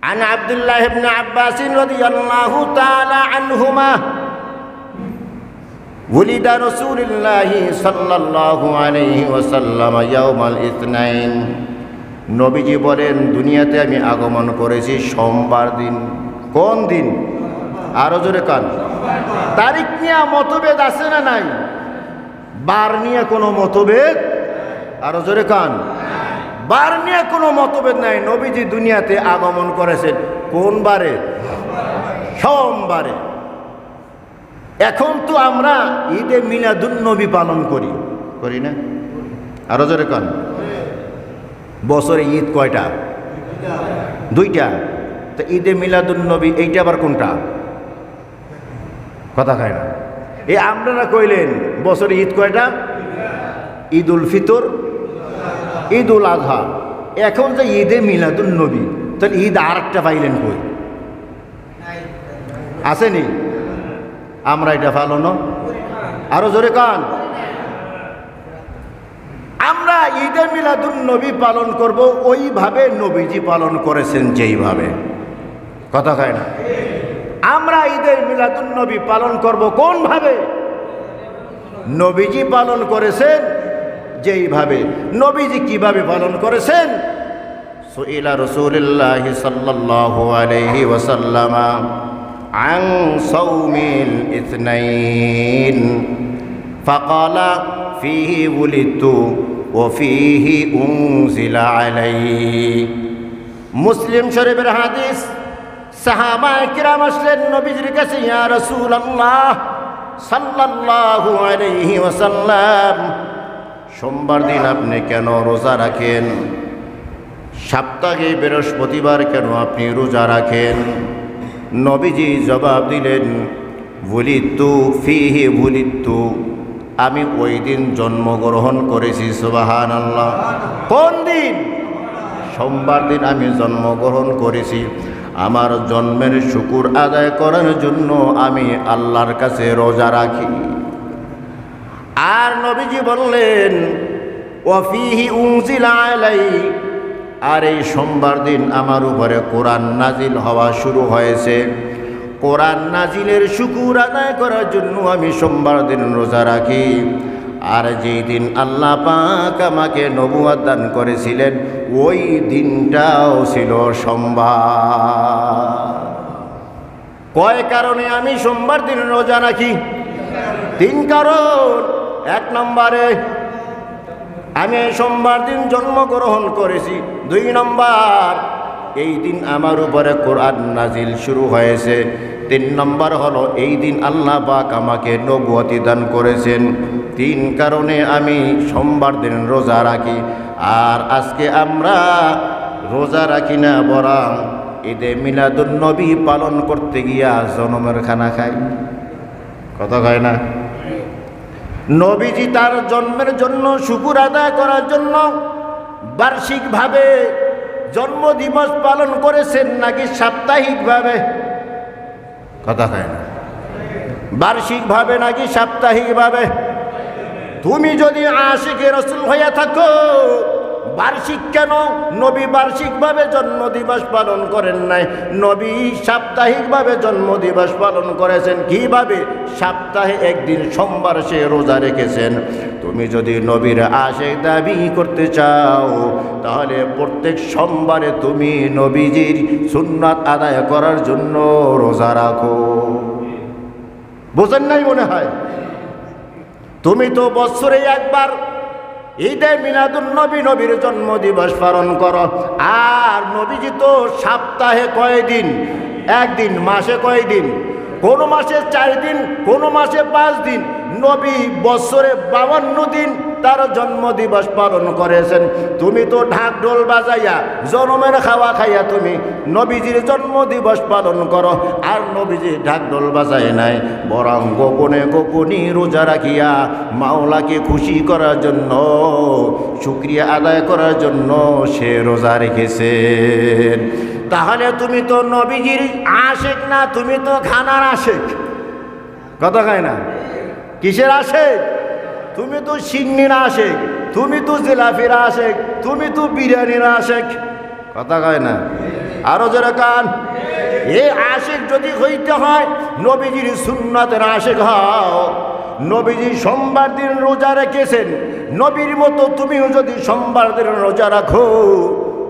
عن عبد الله بن عباس رضي الله تعالى عنهما ولد رسول الله صلى الله عليه وسلم يوم الاثنين নবীজি বলেন দুনিয়াতে আমি আগমন করেছি সোমবার দিন। কোন দিন? আরো জোরে কান। তারিখ নিয়ে মতভেদ আছে না নাই? বার নিয়ে কোনো মতভেদ? আরো জোরে কান। বার নিয়ে কোনো মতভেদ নাই। নবীজি দুনিয়াতে আগমন করেছেন কোন বারে? সোমবারে। এখন তো আমরা ঈদে মিলাদুন নবী পালন করি না? আরো জোরে কান। বছরে ঈদ কয়টা? দুইটা। তো ঈদে মিলাদুন নবী এইটা আবার কোনটা? কথা খায় না। এই আপনারা কইলেন বছরে ঈদ কয়টা? ঈদ উল ফিতর, ঈদ উল আজহা। এখন যে ঈদে মিলাদুন নবী, তাহলে ঈদ আর একটা পাইলেন কই? আসেনি? আমরা এটা পালন আরো জোরে কান। আমরা ঈদে মিলাদুন নবী পালন করব ওইভাবে নবীজি পালন করেছেন যেইভাবে। কথা কয় না। আমরা ঈদে মিলাদুন নবী পালন করব কোন ভাবে? নবীজি পালন করেছেন যেইভাবে। নবীজি কিভাবে পালন করেছেন? সুইলা রাসূলুল্লাহ সাল্লাল্লাহু আলাইহি ওয়াসাল্লাম আন সাওমিল ইসনাইন ফাকালা ফিহি উলিদতু ওয়া ফিহি উনজিলা আলাইহি। মুসলিম শরীফের হাদিস। সাহাবায়ে কিরাম আসলেন নবীজির কাছে, ইয়া রাসূলুল্লাহ সাল্লাল্লাহু আলাইহি ওয়াসাল্লাম, সোমবার দিন আপনি কেন রোজা রাখেন? সপ্তাহে বৃহস্পতিবার কেন আপনি রোজা রাখেন? নবীজি জবাব দিলেন, উলিদতু ফিহি উলিদতু, আমি ওই দিন জন্মগ্রহণ করেছি। সুবহানাল্লাহ। কোন দিন? সোমবার দিন আমি জন্মগ্রহণ করেছি। আমার জন্মের শুকর আদায় করার জন্য আমি আল্লাহর কাছে রোজা রাখি। আর নবীজি বললেন, ওয়া ফিহি উনজিলা আলাইহি, আর এই সোমবার দিন আমার উপরে কোরআন নাজিল হওয়া শুরু হয়েছে। কোরআন নাজিলের শুকর আদায় করার জন্য আমি সোমবার দিন রোজা রাখি। আর যেই দিন আল্লাহ পাক আমাকে নবুয়ত দান করেছিলেন ওই দিনটাও ছিল সোমবার। কয় কারণে আমি সোমবার দিন রোজা রাখি? 3 কারণ। 1 নম্বরে আমি সোমবার দিন জন্মগ্রহণ করেছি। 2 নম্বর, এই দিন আমার উপরে কোরআন নাজিল শুরু হয়েছে। 3 নম্বর হলো এই দিন আল্লাহ পাক আমাকে নবুয়তি দান করেছেন। 3 কারণে আমি সোমবার দিন রোজা রাখি। আর আজকে আমরা রোজা রাখি না, বরং ঈদে মিলাদুন নবী পালন করতে গিয়া জনমের খানা খাই। কথা কয় না? নবীজি তার জন্মের জন্য শুকর আদায় করার জন্য বার্ষিকভাবে জন্মদিবস পালন করেছেন নাকি সাপ্তাহিকভাবে? কথা কয় না। বার্ষিকভাবে নাকি সাপ্তাহিকভাবে? তুমি যদি আশিকে রাসূল হইয়া থাকো, বার্ষিক কেন? নবী বার্ষিকভাবে জন্মদিবস পালন করেন নাই, নবী সাপ্তাহিকভাবে জন্মদিবস পালন করেছেন। কিভাবে? সপ্তাহে একদিন সোমবার সে রোজা রেখেছেন। তুমি যদি নবীর আশিক দাবি করতে চাও, তাহলে প্রত্যেক সোমবারে তুমি নবীজির সুন্নাত আদায় করার জন্য রোজা রাখো। বোঝেন নাই মনে হয়? তুমি তো বছরে একবার ঈদে মিলাদুন নবী, নবীর জন্মদিবস পালন করো। আর নবীজি তো সপ্তাহে কয়দিন? একদিন। মাসে কয়দিন? কোন মাসে 4 দিন, কোন মাসে 5 দিন। নবী বছরে 52 দিন তার জন্মদিবস পালন করেছেন। তুমি তো ঢাক ঢোল বাজাইয়া জনমের খাওয়া খাইয়া তুমি নবীজির জন্মদিবস পালন করো। আর নবীজি ঢাক ঢোল বাজায় নাই, বরং গোপনে গোপনে রোজা রাখিয়া মাওলাকে খুশি করার জন্য, শুকরিয়া আদায় করার জন্য সে রোজা রেখেছেন। তাহলে তুমি তো নবীজির আশেক না, তুমি তো খানার আশেক। কথা কয় না? কিসের আশেক? তুমি তো সিন্নির আশেক, তুমি তো জিলাপির আশেক, তুমি তো বিরিয়ানির আশেক। কথা কয় না? আরো জোরে কান। এই আশিক যদি হইতে হয় নবীজির সুন্নাতের আশিক হও। নবীজি সোমবার দিন রোজা রেখেছেন, নবীর মতো তুমিও যদি সোমবার দিন রোজা রাখো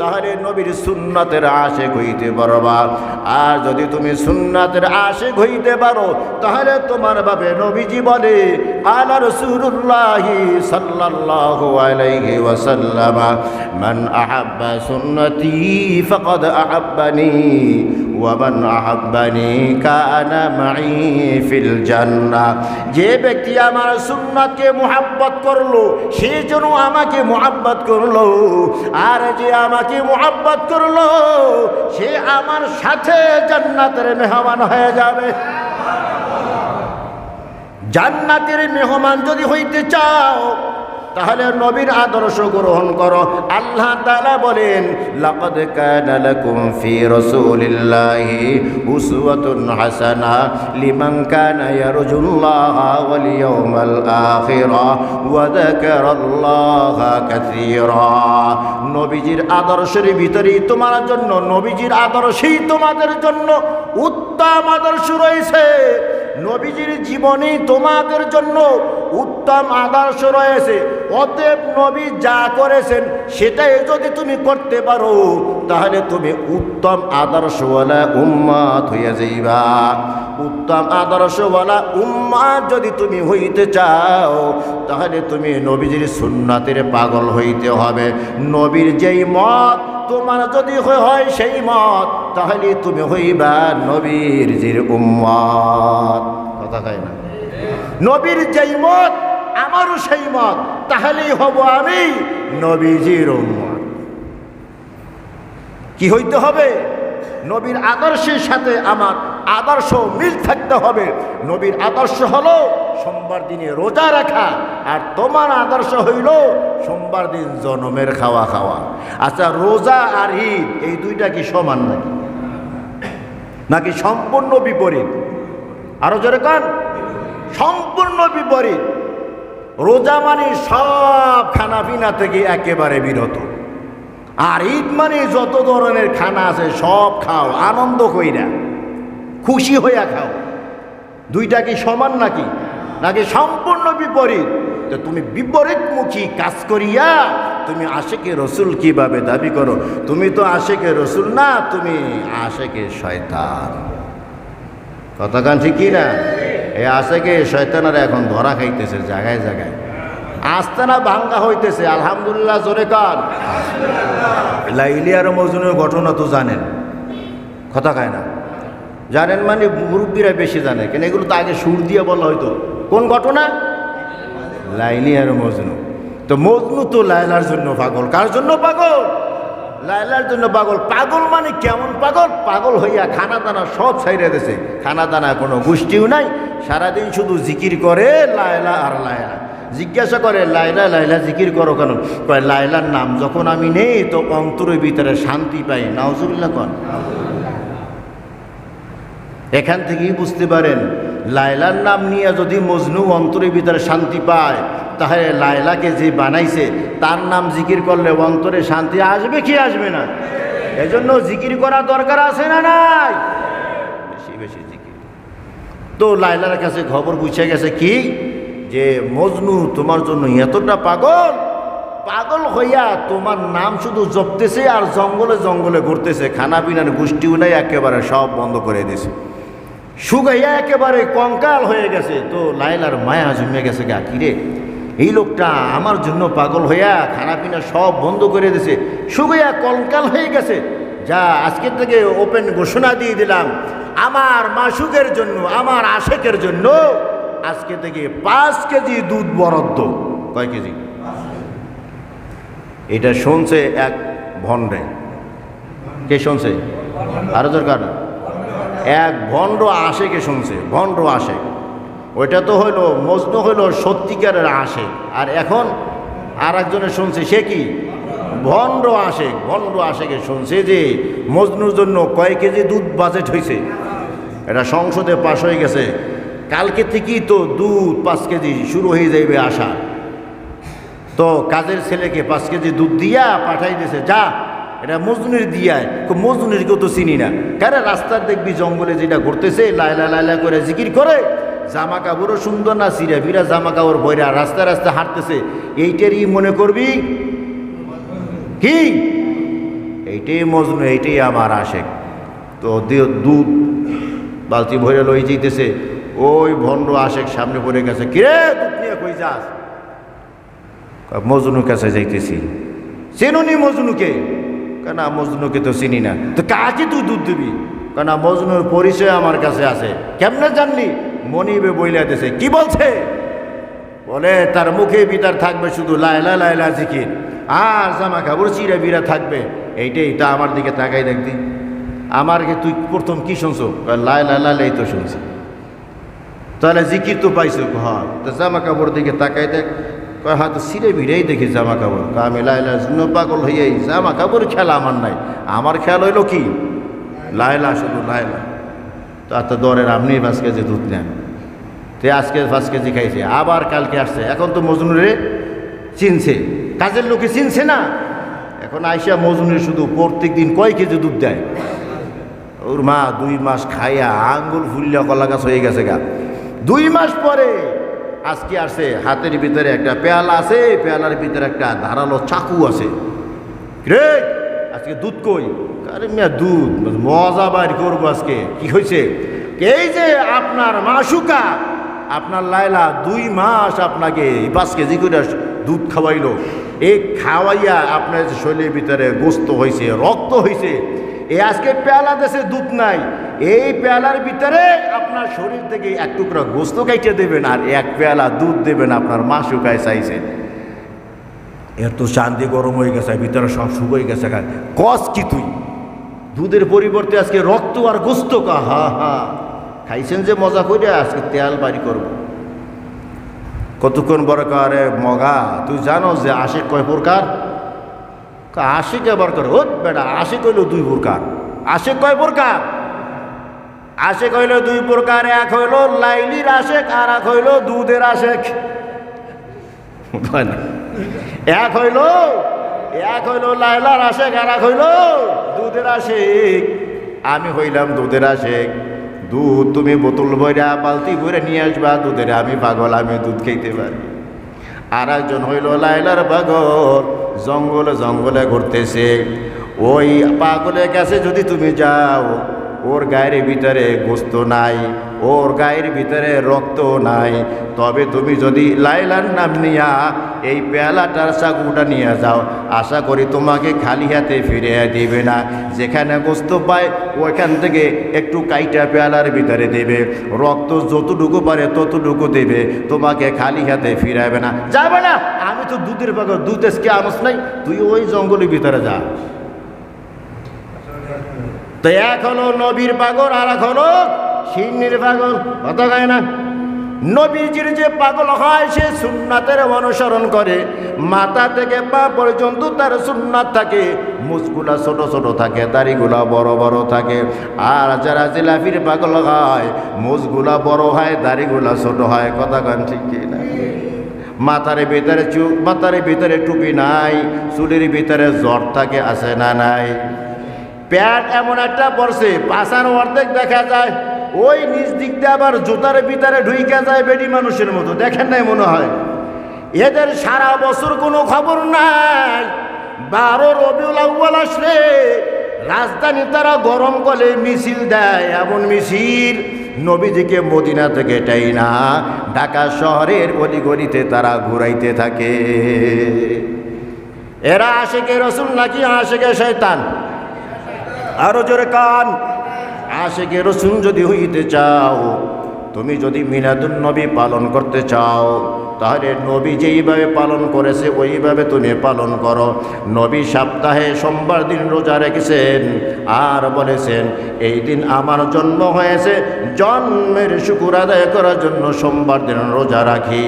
তাহলে নবীর সুন্নাতের আশিক হইতে পারবা। আর যদি তুমি সুন্নাতের আশিক হইতে পারো তাহলে তোমার ভাবে নবীজি বলে আলা রাসূলুল্লাহি সাল্লাল্লাহু আলাইহি ওয়াসাল্লাম মান আহাব্বা সুন্নতি ফাকাদ আহাব্বানি ওয়া মান আহাব্বানি কানা মাই ফিল জান্নাহ। যে ব্যক্তি আমার সুন্নাতকে মুহাব্বত করলো সে যেন আমাকে মুহাব্বত করলো, আর যে আমাকে মুহাব্বত করলো সে আমার সাথে জান্নাতের মেহমান হয়ে যাবে। জান্নাতের মেহমান যদি হইতে চাও তাহলে নবীর আদর্শ গ্রহণ করো। আল্লাহ তাআলা বলেন লাকাদ কানা লাকুম ফি রাসূলিল্লাহি উসওয়াতুন হাসানাহ লিমান কানা ইয়ারজুল্লাহা ওয়াল ইয়াউমাল আখিরা ওয়া যাকারাল্লাহা কাসীরা। নবীজির আদর্শের ভিতরেই তোমার জন্য, নবীজির আদর্শই তোমাদের জন্য উত্তম আদর্শ রয়েছে। নবীজির জীবনে তোমাদের জন্য উত্তম আদর্শ রয়েছে। অতএব নবী যা করেছেন সেটাই যদি তুমি করতে পারো তাহলে তুমি উত্তম আদর্শওয়ালা উম্মত হইয়া যাইবা। উত্তম আদর্শওয়ালা উম্মত যদি তুমি হইতে চাও তাহলে তুমি নবীজির সুন্নাতের পাগল হইতে হবে। নবীর যেই মত তোমার যদি হয় সেই মত তাহলে তুমি হইবা নবীর জির উম্মত। কথা কয় না? নবীর যেই মত আমারও সেই মত, তাহলেই হব আমি নবীজির উম্মত। কি হইতে হবে? নবীর আদর্শের সাথে আমার আদর্শ মিল থাকতে হবে। নবীর আদর্শ হলো সোমবার দিনে রোজা রাখা, আর তোমার আদর্শ হইল সোমবার দিন জনমের খাওয়া খাওয়া। আচ্ছা, রোজা আর ঈদ এই দুইটা কি সমান নাকি, নাকি সম্পূর্ণ বিপরীত? আরো জোরে কান। সম্পূর্ণ বিপরীত। রোজা মানে সব খানাপিনা থেকে একেবারে বিরত, আর ঈদ মানে যত ধরনের খানা আছে সব খাও, আনন্দ কইরা খুশি হইয়া খাও। দুইটা কি সমান নাকি, নাকি সম্পূর্ণ বিপরীত? তো তুমি বিপরীতমুখী কাজ করিয়া তুমি আশেকে রসুল কিভাবে দাবি করো? তুমি তো আশেকে রসুল না, তুমি আশেকে শয়তান। কথা কান ঠিক কি না? এই আশেকে শয়তানারা এখন ধরা খাইতেছে জায়গায় জায়গায়, আস্তানা ভাঙ্গা হইতেছে। আলহামদুলিল্লাহ জোরে কান। লাইলি আর মজনুর ঘটনা তো জানেন, কথা খায় না জানেন মানে মুরব্বীরা বেশি জানে, কেন এগুলো তো আগে সুর দিয়ে বলা হয়তো। কোন ঘটনা? লাইলি আর মজনু। তো মজনু তো লায়লার জন্য পাগল। কার জন্য পাগল? লায়লার জন্য পাগল। পাগল মানে কেমন পাগল? পাগল হইয়া খানা দানা সব ছাইড়ে দিয়েছে। খানা দানা কোনো গোষ্ঠীও নাই, সারাদিন শুধু জিকির করে লায়লা আর লায়লা। জিজ্ঞাসা করে লায়লা লায়লা জিকির করো কেন? কয় লায়লার নাম যখন আমি নেই তো অন্তরের ভিতরে শান্তি পাই। নাউজুবিল্লাহ কন। এখান থেকেই বুঝতে পারেন লায়লার নাম নিয়ে যদি মজনু অন্তরের ভিতরে শান্তি পায় তাহলে লায়লাকে যে বানাইছে তার নাম জিকির করলে অন্তরে শান্তি আসবে কি আসবে না? এজন্য জিকির করা দরকার আছে না নাই? বেশি বেশি জিকির। তো লায়লার কাছে খবর বুঝে গেছে কি যে মজনু তোমার জন্য এতটা পাগল, পাগল হইয়া তোমার নাম শুধু জপতেছে আর জঙ্গলে জঙ্গলে ঘুরতেছে। খানা পিনার গোষ্ঠীও নাই, একেবারে সব বন্ধ করে দিয়েছে। শুকাইয়া একেবারে কঙ্কাল হয়ে গেছে। তো লায়লার মায়া জমে গেছে, গা কিরে এই লোকটা আমার জন্য পাগল হইয়া খানা পিনা সব বন্ধ করে দিয়েছে, শুকাইয়া কঙ্কাল হয়ে গেছে। যা আজকের থেকে ওপেন ঘোষণা দিয়ে দিলাম, আমার মাসুকের জন্য, আমার আশেকের জন্য আজকে থেকে 5 কেজি দুধ বরাদ্দ। কয় কেজি? এটা শুনছে এক ভণ্ডে। কে শুনছে? আরো দরকার এক ভণ্ড আশেকে শুনছে। ভণ্ড আশেক ওইটা তো হইল মজনু, হইল সত্যিকারের আশেক। আর এখন আর একজনে শুনছে, সে কি? ভণ্ড আশেক। ভণ্ড আশেকে শুনছে যে মজনুর জন্য কয় কেজি দুধ বাজেট হয়েছে। এটা সংসদে পাশ হয়ে গেছে। কালকে থেকেই তো দুধ 5 কেজি শুরু হয়ে যাইবে আসা। তো কাজের ছেলেকে 5 কেজি দুধ দিয়া পাঠাই দিয়েছে, যা এটা মজনুর দিয়ায়, মজনুর কেউ তো চিনি না। কারে রাস্তার দেখবি জঙ্গলে যেটা ঘুরতেছে লাইলা লাইলা করে জিকির করে, জামা কাপড়ও সুন্দর না, সিরা ফিরা জামা কাপড় বইরা রাস্তায় রাস্তায় হাঁটতেছে, এইটারই মনে করবি কি এইটাই মজনু, এইটাই আমার আশেক। তো দুধ বালতি ভরে লই যেতেছে, ওই ভণ্ড আশেক সামনে পড়ে গেছে, কিরে দুধ নিয়ে কই যাস? মজনুর কাছে যাইতেছি। চেনুনি মজনুকে? কেন মজনুকে তো চিনি না। তো কাকে তুই দুধ দিবি? কেন মজনুর পরিচয় আমার কাছে আছে। কেমনে জানলি? মনিবে বইলা দিছে। কি বলছে? বলে তার মুখে ভিতর থাকবে শুধু লাইলা লাইলা জিকির, আর জামা কাপড় চিরা বিরা থাকবে। এইটাই তা আমার দিকে তাকাই দেখবি। আমারকে তুই প্রথম কি শুনছো? লাইলা লাইলাই তো শুনছি। তাহলে জিকির তো পাইছো? হ্যাঁ। তো জামা কাপড় দিকে তাকাই দেখ। হ্যাঁ, তো সিরে ভিড়েই দেখি জামা কাপড়। আমি লাইলা শুনো পাগল হইয়া জামা কাপড় খেলা আমার নাই, আমার খেয়াল হইল কি লাইলা, শুধু লাইলা। তো আর তো দরের আপনি 5 কেজি দুধ নেন। তে আজকে 5 কেজি খাইছে, আবার কালকে আসছে। এখন তো মজনুরে চিনছে, কাজের লোকে চিনছে না। এখন আইসা মজনুরে শুধু প্রত্যেক দিন কয় কেজি দুধ দেয়। ওর মা 2 মাস খাইয়া আঙ্গুল ফুল্লা কলা গাছ হয়ে গেছে গা। 2 মাস পরে আজকে আসে, হাতের ভিতরে একটা পেয়ালা আছে, পেয়ালার ভিতরে একটা ধারালো চাকু আছে। রে আজকে দুধ কই? আরে মিয়া দুধ মজা বাইর করবো আজকে। কি হয়েছে? এই যে আপনার মাসুকা, আপনার লাইলা 2 মাস আপনাকে 5 কেজি করে দুধ খাওয়াইলো। এই খাওয়াইয়া আপনার শরীরের ভিতরে গোস্ত হয়েছে, রক্ত হয়েছে। এই আজকে পেয়ালা দেশে দুধ নাই, এই পেয়ালার ভিতরে আপনার শরীর থেকে 1 টুকরা গোস্ত কাইটে দেবেন, আর 1 পেয়ালা দুধ দেবেন। আপনার মাসুকায় চাইছে। এর তো শান্তি গরম হয়ে গেছে, ভিতরে সব শুকিয়ে গেছে। কস কি তুই? দুধের পরিবর্তে আজকে রক্ত আর গোস্ত কা? হা হা, খাইছেন যে মজা করে, আজকে তেল বাড়ি করব। কতক্ষণ বড় কারে মগা, তুই জানো যে আশিক কয় প্রকার? আশিক এবার করে ও বেটা, আশিক হইল 2 প্রকার। আশিক কয় প্রকার? আশিক হইল 2 প্রকার। এক হইল লাইলির আশেক, আর এক হইল দুধের আশেক। এক হইল লাইলার আশেক, আর এক হইল দুধের আশেক। আমি হইলাম দুধের আশেক। দুধ তুমি বোতল ভরা বালতি ভরে নিয়ে আসবা, দুধের আমি পাগল, আমি দুধ খাইতে পারি। আর একজন হইল লাইলার পাগল, জঙ্গলে জঙ্গলে ঘুরতেছে। ওই পাগলের কাছে যদি তুমি যাও, ওর গায়ের ভিতরে গোস্ত নাই, ওর গায়ের ভিতরে রক্ত নাই, তবে তুমি যদি লাইলার নাম নিয়া এই পেয়ালাটার চাকুটা নিয়ে যাও, আশা করি তোমাকে খালি হাতে ফিরে দিবে না। যেখানে গোস্ত পায় ওইখান থেকে একটু কাইটা পেয়ালার ভিতরে দেবে, রক্ত যতটুকু পারে ততটুকু দেবে, তোমাকে খালি হাতে ফিরাবে না। যাবে না? আমি তো দুধের পাগল, দুধ এসকে আনস নাই, তুই ওই জঙ্গলের ভিতরে যা। তো এক হলো নবীর পাগল, আর এক হলো সিন্নির পাগল। কথা কয় না? নবীজির যে পাগল হয় সে সুন্নাতের অনুসরণ করে, মাথা থেকে পা পর্যন্ত তার সুন্নাত থাকে। মুছগুলা ছোট ছোট থাকে, দাড়িগুলা বড় বড় থাকে। আর যারা জিলাপির পাগল হয়, মুছগুলা বড় হয়, দাড়িগুলা ছোট হয়। কথা কন ঠিক না? মাথার ভিতরে টুপি নাই, চুলের ভিতরে জ্বর থাকে, আছে না নাই? প্যান্ট এমন একটা পরছে, পাছার অর্ধেক দেখা যায়, ওই নিজ দিক দিয়ে আবার জুতার ভিতরে ঢুইকা যায় বেডি মানুষের মতো। দেখেন নাই মনে হয়? এদের সারা বছর কোনো খবর নাই। 12 রবিউল আউয়াল আসলে রাজধানী তারা গরম করে মিছিল দেয়। এমন মিছিল নবীজিকে মদিনা থেকে টাইনা ঢাকা শহরের অলিগলিতে তারা ঘুরাইতে থাকে। এরা আশিকে রসুল নাকি আশিকে শয়তান? আরো জোরে কান। আশিকে রসুল যদি হইতে চাও, তুমি যদি মিলাদুন নবী পালন করতে চাও, তাহলে নবী যেইভাবে পালন করেছে ওইভাবে তুমি পালন করো। নবী সপ্তাহে সোমবার দিন রোজা রেখেছেন, আর বলেছেন এই দিন আমার জন্ম হয়েছে, জন্মের শুকুর আদায় করার জন্য সোমবার দিন রোজা রাখি।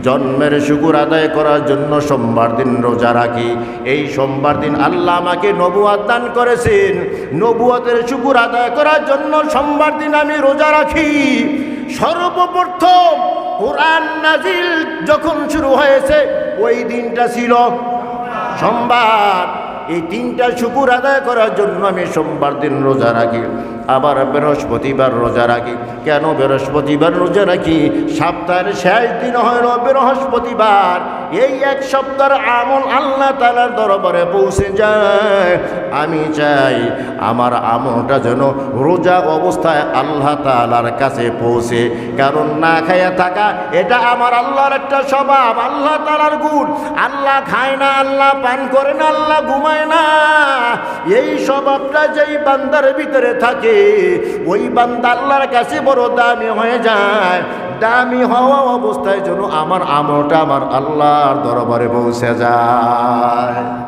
জন্মের শুকুর আদায় করার জন্য সোমবার দিন রোজা রাখি। এই সোমবার দিন আল্লাহ আমাকে নবুয়ত দান করেছেন, নবুয়তের শুকুর আদায় করার জন্য সোমবার দিন আমি রোজা রাখি। সর্বপ্রথম কোরআন নাজিল যখন শুরু হয়েছে ওই দিনটা ছিল সোমবার। এই তিনটা শুকুর আদায় করার জন্য আমি সোমবার দিন রোজা রাখি, আবার বৃহস্পতিবার রোজা রাখি। কেন বৃহস্পতিবার রোজা রাখি? সপ্তাহের শেষ দিন হইল বৃহস্পতিবার। এই এক সপ্তাহের আমল আল্লাহ তাআলার দরবারে পৌঁছে যায়। আমি চাই আমার আমলটা যেন রোজা অবস্থায় আল্লাহ তাআলার কাছে পৌঁছে। কারণ না খাইয়া থাকা এটা আমার আল্লাহর একটা স্বভাব, আল্লাহ তাআলার গুণ। আল্লাহ খায় না, আল্লাহ পান করে না, আল্লাহ ঘুমায় না। এই স্বভাবটা যেই বান্দার ভিতরে থাকে, ওই বান্দা আল্লাহর কাছে বড় দামি হয়ে যায়। দামি হওয়া অবস্থায় যেন আমার আমলটা আমার আল্লাহর দরবারে পৌঁছে যায়।